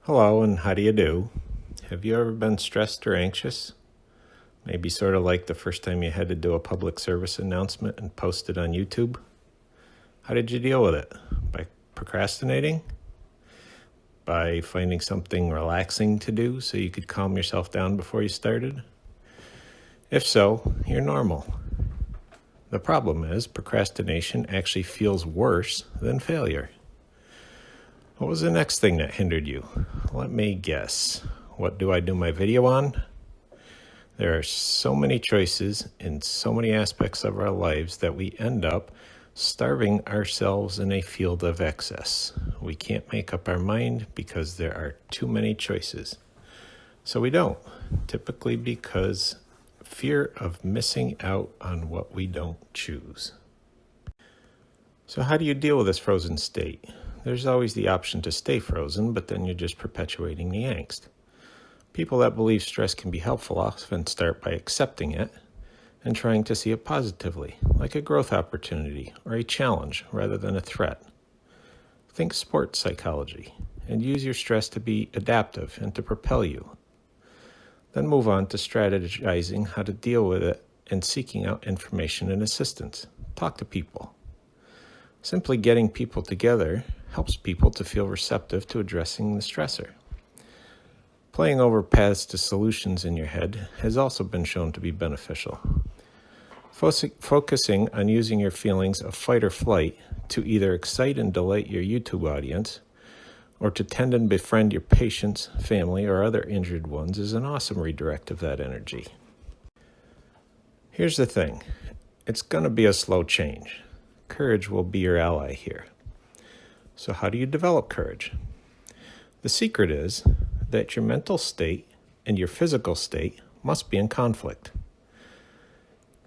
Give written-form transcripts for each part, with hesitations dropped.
Hello, and how do you do? Have you ever been stressed or anxious? Maybe sort of like the first time you had to do a public service announcement and post it on YouTube? How did you deal with it? By procrastinating? By finding something relaxing to do so you could calm yourself down before you started? If so, you're normal. The problem is, procrastination actually feels worse than failure. What was the next thing that hindered you? Let me guess. What do I do my video on? There are so many choices in so many aspects of our lives that we end up starving ourselves in a field of excess. We can't make up our mind because there are too many choices. So we don't, typically because fear of missing out on what we don't choose. So how do you deal with this frozen state? There's always the option to stay frozen, but then you're just perpetuating the angst. People that believe stress can be helpful often start by accepting it and trying to see it positively, like a growth opportunity or a challenge rather than a threat. Think sports psychology and use your stress to be adaptive and to propel you. Then move on to strategizing how to deal with it and seeking out information and assistance. Talk to people. Simply getting people together helps people to feel receptive to addressing the stressor. Playing over paths to solutions in your head has also been shown to be beneficial. Focusing on using your feelings of fight or flight to either excite and delight your YouTube audience or to tend and befriend your patients, family, or other injured ones is an awesome redirect of that energy. Here's the thing. It's going to be a slow change. Courage will be your ally here. So how do you develop courage? The secret is that your mental state and your physical state must be in conflict.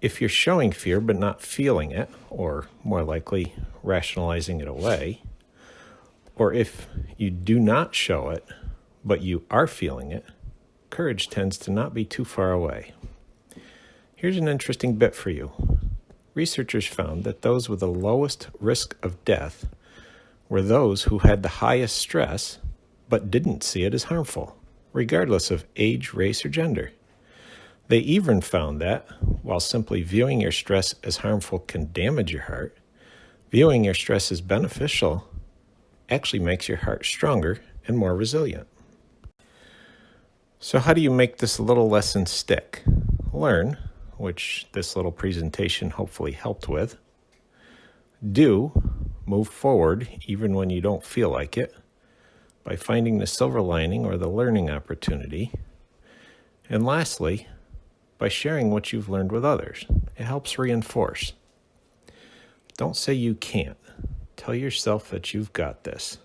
If you're showing fear but not feeling it, or more likely rationalizing it away, or if you do not show it but you are feeling it, courage tends to not be too far away. Here's an interesting bit for you. Researchers found that those with the lowest risk of death were those who had the highest stress but didn't see it as harmful, regardless of age, race, or gender. They even found that, while simply viewing your stress as harmful can damage your heart, viewing your stress as beneficial actually makes your heart stronger and more resilient. So how do you make this little lesson stick? Learn, which this little presentation hopefully helped with. Do, move forward even when you don't feel like it, by finding the silver lining or the learning opportunity. And lastly, by sharing what you've learned with others. It helps reinforce. Don't say you can't. Tell yourself that you've got this.